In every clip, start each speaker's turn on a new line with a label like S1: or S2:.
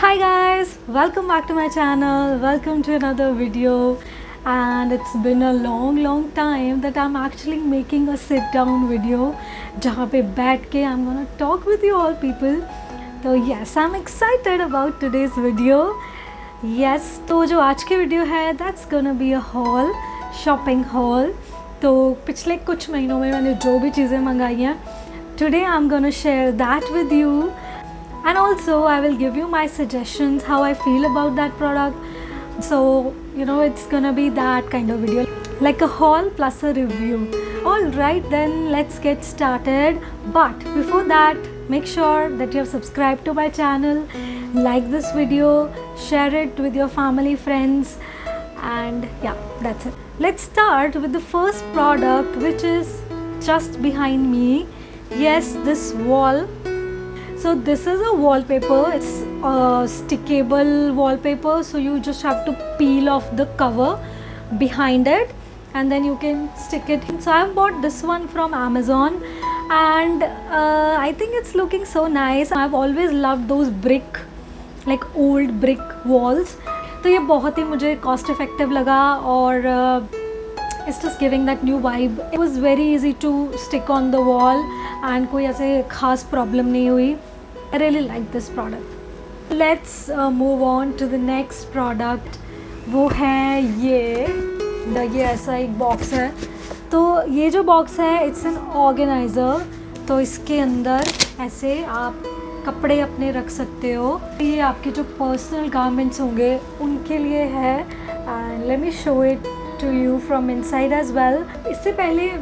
S1: Hi guys, welcome back to my channel. Welcome to another video. And it's been a long time that I'm actually making a sit down video जहाँ पे बैठ के I'm gonna talk with you all people. तो yes, I'm excited about today's video. Yes, तो जो आज की video है that's gonna be a haul, shopping haul. तो पिछले कुछ महीनों में मैंने जो भी चीज़ें मंगाई हैं today I'm gonna share that with you. And also I will give you my suggestions how I feel about that product. So you know, it's gonna be that kind of video, like a haul plus a review. Alright, then let's get started. But before that, make sure that you have subscribed to my channel, like this video, share it with your family, friends, and yeah, that's it. Let's start with the first product, which is just behind me. Yes, this wall. So this is a wallpaper. It's a stickable wallpaper, so you just have to peel off the cover behind it and then you can stick it. So I've bought this one from Amazon and I think it's looking so nice. I've always loved those brick, like old brick walls. तो ये बहुत ही मुझे cost effective लगा और it's just giving that new vibe. It was very easy to stick on the wall and कोई ऐसे खास problem नहीं हुई. I really like this product. Let's move on to the next product. वो है ये ऐसा एक बॉक्स है. तो ये जो बॉक्स है it's an organizer. तो इसके अंदर ऐसे आप कपड़े अपने रख सकते हो. ये आपके जो पर्सनल गारमेंट्स होंगे उनके लिए है. And let me show it to you from inside as well. इससे पहले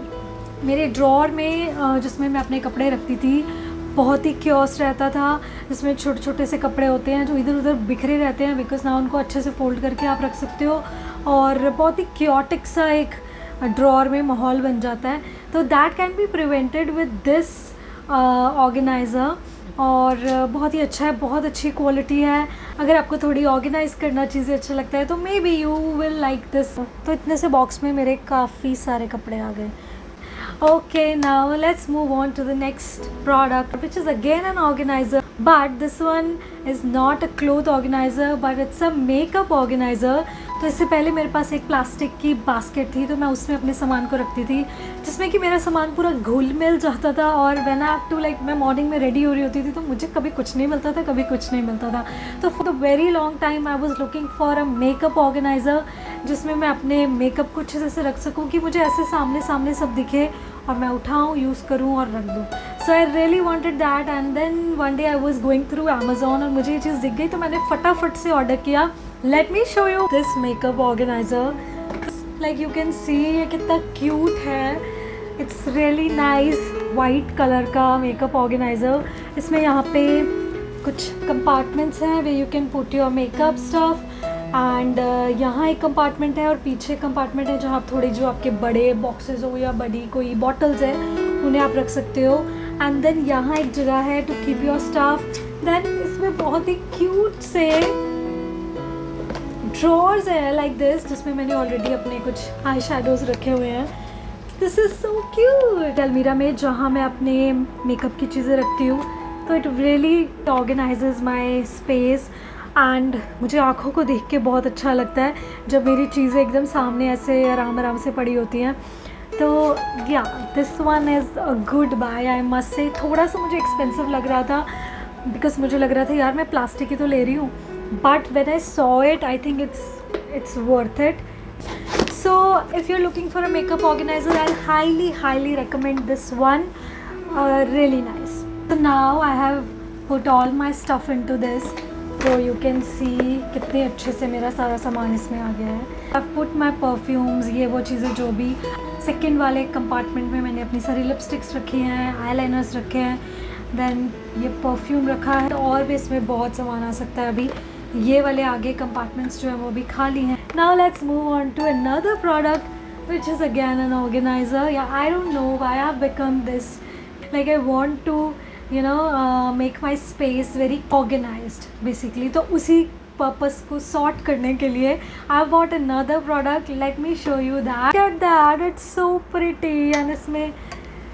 S1: मेरे ड्रॉर में जिसमें मैं अपने कपड़े रखती थी बहुत ही क्योस रहता था, जिसमें छोटे छोटे से कपड़े होते हैं जो इधर उधर बिखरे रहते हैं. बिकॉज ना उनको अच्छे से फोल्ड करके आप रख सकते हो और बहुत ही क्योटिक सा एक ड्रॉर में माहौल बन जाता है. तो that can be prevented with this organiser और बहुत ही अच्छा है, बहुत अच्छी क्वालिटी है. अगर आपको थोड़ी ऑर्गेनाइज करना चीज़ें अच्छा लगता है तो may be you will like this. तो इतने से बॉक्स में मेरे काफ़ी सारे कपड़े आ गए. Okay, now let's move on to the next product, which is again an organizer, but this one is not a cloth organizer but it's a makeup organizer. तो इससे पहले मेरे पास एक प्लास्टिक की बास्केट थी तो मैं उसमें अपने सामान को रखती थी जिसमें कि मेरा सामान पूरा घुल मिल जाता था और when I have to like मैं मॉर्निंग में रेडी हो रही होती थी तो मुझे कभी कुछ नहीं मिलता था, कभी कुछ नहीं मिलता था. तो for the very long time I was looking for a makeup organiser जिसमें मैं अपने मेकअप को अच्छे से रख सकूँ कि मुझे ऐसे सामने सामने सब दिखे और मैं उठाऊँ, यूज़ करूँ और रख दूँ. So I really wanted that and then one day I was going through Amazon और मुझे ये चीज़ दिख गई तो मैंने फटाफट से ऑर्डर किया. Let me show you this makeup organiser. Like you can see ये कितना क्यूट है. It's really nice white colour का मेकअप ऑर्गेनाइज़र. इसमें यहाँ पे कुछ कंपार्टमेंट्स हैं way you can put your makeup stuff and यहाँ एक कंपार्टमेंट है और पीछे कंपार्टमेंट है जहाँ आप थोड़ी जो आपके बड़े बॉक्सेस हो या बड़ी कोई बॉटल्स है उन्हें आप रख सकते हो. एंड देन यहाँ एक जगह है to keep your stuff. Then इसमें बहुत ही क्यूट से ड्रॉर्स है लाइक दिस जिसमें मैंने ऑलरेडी अपने कुछ आई शेडोज़ रखे हुए हैं. This is so cute. अलमीरा में जहाँ मैं अपने मेकअप की चीज़ें रखती हूँ तो it really organises my space and मुझे आँखों को देख के बहुत अच्छा लगता है जब मेरी चीज़ें एकदम सामने ऐसे आराम आराम से पड़ी होती हैं. तो या this one is a good buy I must say. थोड़ा सा मुझे एक्सपेंसिव लग रहा था बिकॉज मुझे लग रहा था यार मैं प्लास्टिक की तो ले रही हूँ but when I saw it I think it's worth it. So if you're looking for a makeup organizer I'll highly recommend this one. Really nice. So now I have put all my stuff into this. So you can see कितने अच्छे से मेरा सारा सामान इसमें आ गया है. I've put my perfumes, ये वो चीज़ें जो भी. सेकेंड वाले कंपार्टमेंट में मैंने अपनी सारी लिपस्टिक्स रखी हैं, आईलाइनर्स रखे हैं. देन ये परफ्यूम रखा है और भी इसमें बहुत सामान आ सकता है. अभी ये वाले आगे कंपार्टमेंट्स जो हैं वो भी खाली हैं. Now let's move on to another product which is again an organiser. Yeah I don't know why I have become this. Like I want to you know make my space very organized basically. तो उसी purpose को sort करने के लिए I bought another product. Let me show you that. Look at that, it's so pretty and इसमें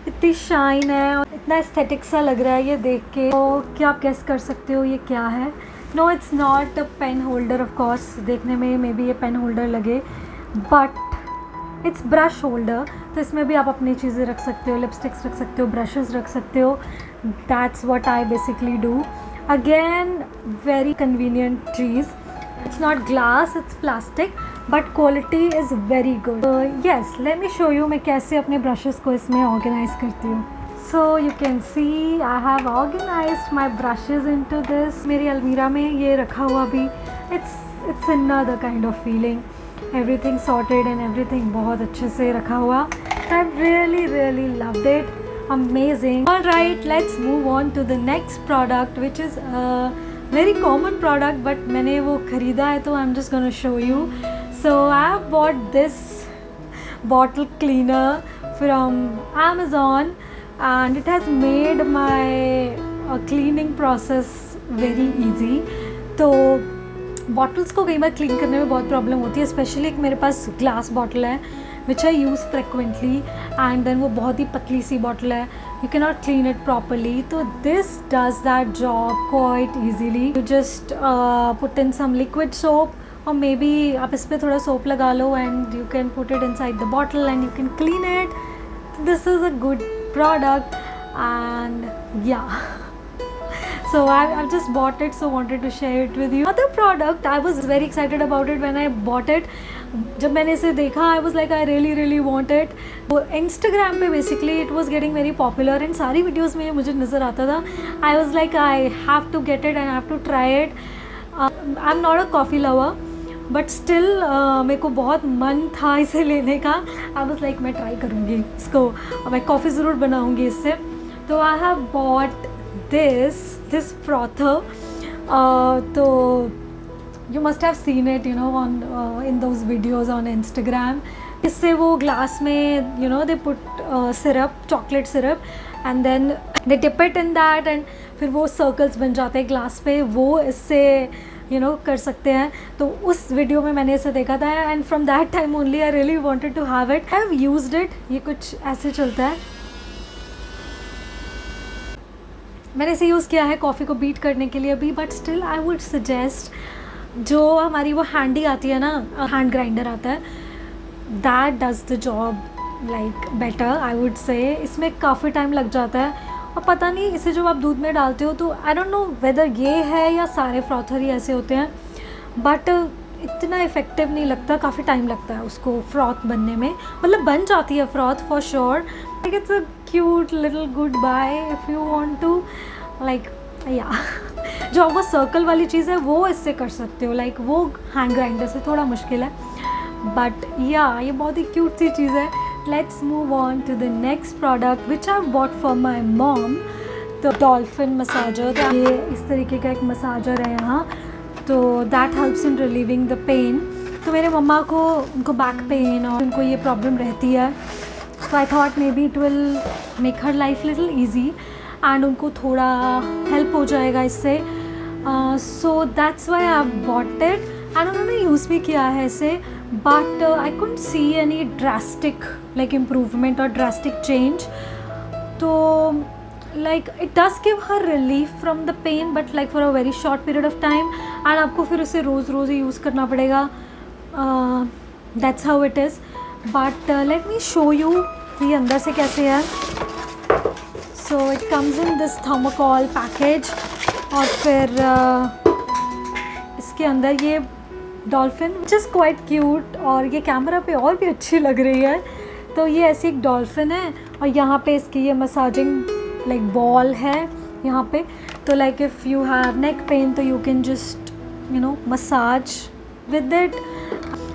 S1: इतनी shine है और इतना एस्थेटिक सा लग रहा है ये देख के. तो क्या आप गेस कर सकते हो ये क्या है? No it's not a pen holder of course, देखने में मे बी ये पेन होल्डर लगे, बट इट्स ब्रश होल्डर। तो इसमें भी आप अपनी चीज़ें रख सकते हो, लिपस्टिक्स रख सकते हो, ब्रशेस रख सकते हो। That's what I basically do. Again very convenient cheese, it's not glass, it's plastic, but quality is very good. Yes, let me show you मैं कैसे अपने brushes को इसमें organize करती हूँ. So you can see I have organized my brushes into this. मेरी अलमीरा में ये रखा हुआ भी, it's another kind of feeling. Everything sorted and everything बहुत अच्छे से रखा हुआ. I really loved it. Amazing. Alright, let's move on to the next product, which is very common product, but मैंने वो ख़रीदा है तो I'm just gonna show you. So I have bought this bottle cleaner from Amazon and it has made my cleaning process very easy. तो bottles को कई बार clean करने में बहुत प्रॉब्लम होती है, स्पेशली एक मेरे पास ग्लास बॉटल है which I use frequently, and then वो बहुत ही पतली सी बॉटल है, you can not clean it properly. तो this does that job quite easily. You just put in some liquid soap और मे बी आप इस पर थोड़ा सोप लगा लो and you can put it inside the bottle and you can clean it. This is a good product and yeah. So I've just bought it, so wanted to share it with you. Other product, I was very excited about it when I bought it. जब मैंने इसे देखा I was like I really want it. वो Instagram पे basically it was getting very popular and सारी videos में ये मुझे नज़र आता था. I was like I have to get it and I have to try it. I'm not a coffee lover, but still मेरे को बहुत मन था इसे लेने का. आई वाज लाइक मैं ट्राई करूँगी इसको, मैं कॉफ़ी ज़रूर बनाऊँगी इससे. तो I have bought this frother. तो you must have seen it you know on in those videos on Instagram. इससे वो ग्लास में you know they put syrup, chocolate syrup, and then they dip it in that and फिर वो circles बन जाते हैं glass पे. वो इससे यू नो कर सकते हैं. तो उस वीडियो में मैंने इसे देखा था and from that time only I really wanted to have it. I have used it. ये कुछ ऐसे चलता है. मैंने इसे यूज़ किया है कॉफ़ी को बीट करने के लिए भी, but still I would suggest जो हमारी वो हैंडी आती है ना, हैंड ग्राइंडर आता है, that does the job like better I would say. इसमें काफ़ी टाइम लग जाता है और पता नहीं इसे जब आप दूध में डालते हो तो आई डोंट नो वेदर ये है या सारे फ्रॉथर ही ऐसे होते हैं, बट इतना इफ़ेक्टिव नहीं लगता. काफ़ी टाइम लगता है उसको फ्रॉथ बनने में. मतलब बन जाती है froth for sure. Like it's a cute little good bye if you want to like yeah. जो वो सर्कल वाली चीज़ है वो इससे कर सकते हो, लाइक वो हैंड ग्राइंडर से थोड़ा मुश्किल है, बट या ये बहुत ही क्यूट सी चीज़ है. Let's move on to the next product which I bought for my mom. तो डॉल्फिन मसाजर. ये इस तरीके का एक मसाजर है यहाँ. तो that helps in relieving the pain. तो मेरे मम्मा को उनको बैक पेन और उनको ये प्रॉब्लम रहती है, तो I thought may be it will make her life little easy and उनको थोड़ा हेल्प हो जाएगा इससे. So that's why I bought it and उन्होंने यूज़ भी किया है इसे, but I couldn't see any drastic like improvement or drastic change. So like it does give her relief from the pain, but like for a very short period of time, and आपको फिर उसे रोज़ ही use करना पड़ेगा. That's how it is. But let me show you ये अंदर से कैसे है. So it comes in this thermocol package और फिर इसके अंदर ये dolphin which is quite cute और ये कैमरा पे और भी अच्छी लग रही है. तो ये ऐसी एक डॉल्फिन है और यहाँ पे इसकी ये मसाजिंग लाइक बॉल है यहाँ पे. तो like if you have neck pain तो you can just you know massage with it.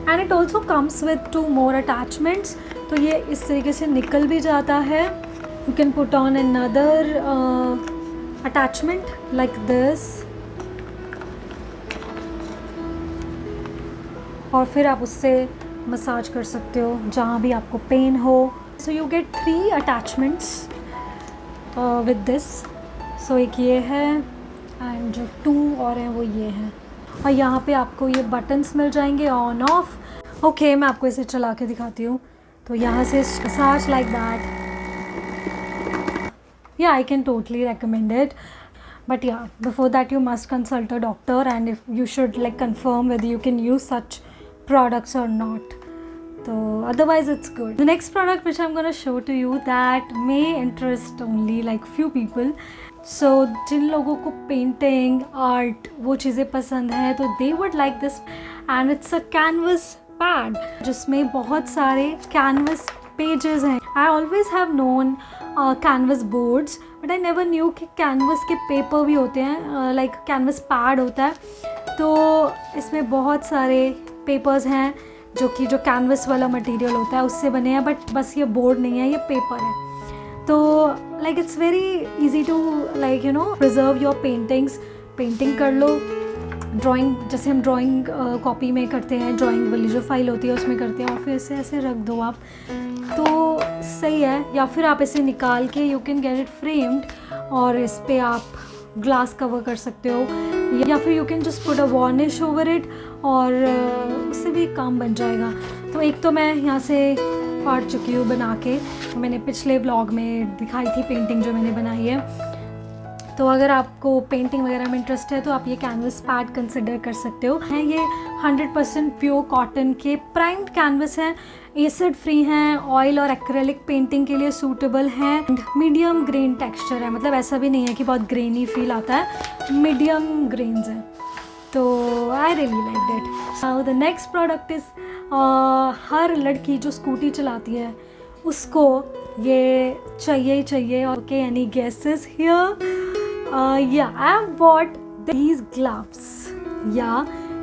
S1: And it also comes with 2 more attachments. तो ये इस तरीके से निकल भी जाता है. You can put on another attachment like this और फिर आप उससे मसाज कर सकते हो जहाँ भी आपको पेन हो. So you get 3 attachments with this. So एक ये है एंड जो 2 और हैं वो ये हैं. और यहाँ पे आपको ये बटन्स मिल जाएंगे ऑन ऑफ. ओके मैं आपको इसे चला के दिखाती हूँ. तो यहाँ से massage like that. Yeah I can totally recommend it. but yeah, before that you must consult a doctor, and if you should like confirm whether you can use such products or not. So otherwise it's good. The next product which I'm gonna show to you that may interest only like few people. So जिन लोगों को painting art वो चीज़ें पसंद है तो they would like this, and it's a canvas pad जिसमें बहुत सारे canvas pages हैं. I always have known canvas boards, but I never knew कि canvas के paper भी होते हैं, like canvas pad होता है. तो इसमें बहुत सारे papers हैं जो कि जो कैनवस वाला मटेरियल होता है उससे बने हैं, बट बस ये बोर्ड नहीं है, ये पेपर है. तो like it's very easy to like you know preserve your paintings. Painting कर लो, ड्राइंग जैसे हम ड्राइंग कॉपी में करते हैं, ड्राइंग वाली जो फाइल होती है उसमें करते हैं, और फिर इसे ऐसे रख दो आप, तो सही है. या फिर आप इसे निकाल के you can get it framed और इस पर आप ग्लास कवर कर सकते हो, या फिर you can just put a varnish over it और उससे भी काम बन जाएगा. तो एक तो मैं यहाँ से फाड़ चुकी हूँ बना के, मैंने पिछले व्लॉग में दिखाई थी पेंटिंग जो मैंने बनाई है. तो अगर आपको पेंटिंग वगैरह में इंटरेस्ट है तो आप ये कैनवस पैड कंसिडर कर सकते हो. हैं ये 100% प्योर कॉटन के प्राइम्ड कैनवस हैं, एसिड फ्री हैं, ऑयल और एक्रेलिक पेंटिंग के लिए सूटेबल हैं. मीडियम ग्रेन टेक्सचर है, मतलब ऐसा भी नहीं है कि बहुत ग्रेनी फील आता है, मीडियम ग्रेन्स हैं. तो I really like that. Now the next product is her लड़की जो स्कूटी चलाती है उसको ये चाहिए ही चाहिए. Okay, any guesses here? Yeah, I have bought these gloves.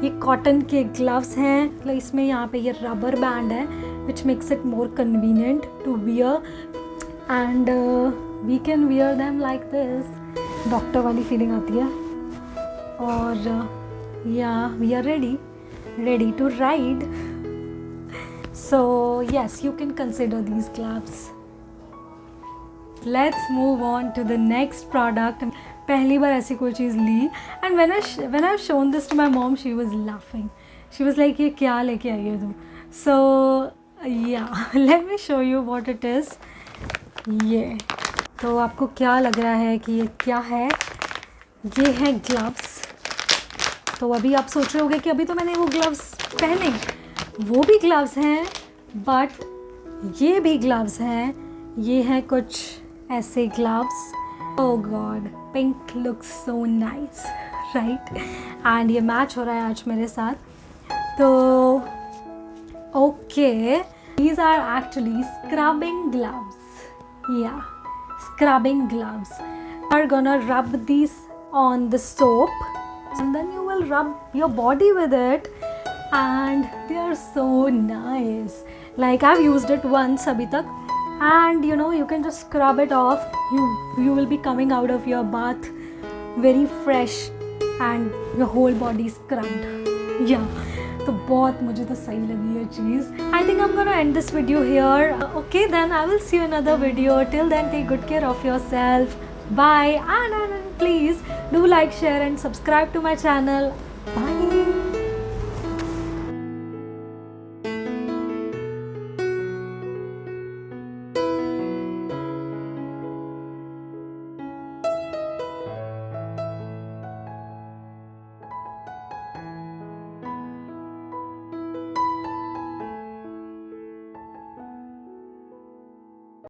S1: ये कॉटन के ग्लव्स हैं. मतलब इसमें यहाँ पे ये रबर बैंड है which makes it more convenient to wear, and we can wear them like this. Doctor वाली फीलिंग आती है. और yeah, we are ready to ride. So yes, you can consider these gloves. Let's move on to the next product. पहली बार ऐसी कोई चीज़ ली, and when I've shown this to my mom, she was laughing. She was like, ये क्या लेके आई है तुम? So yeah, let me show you what it is. ये तो आपको क्या लग रहा है कि ये क्या है? ये है ग्लव्स. तो अभी आप सोच रहे होंगे कि अभी तो मैंने वो ग्लव्स पहने. वो भी ग्लव्स हैं, बट ये भी ग्लव्स हैं. ये हैं कुछ ऐसे gloves. Oh God, pink looks so nice, right? And ये मैच हो रहा है आज मेरे साथ. तो okay, these are actually scrubbing gloves. Yeah, scrubbing gloves. You're gonna rub these on the soap, and then you will rub your body with it, and they are so nice. Like I've used it once अभी तक. And you know, you can just scrub it off. You will be coming out of your bath very fresh and your whole body scrubbed. Yeah, तो बहुत मुझे तो सही लगी ये चीज़. I think I'm gonna end this video here. Okay, then I will see you in another video. Till then, take good care of yourself. Bye, and please do like, share and subscribe to my channel. Bye.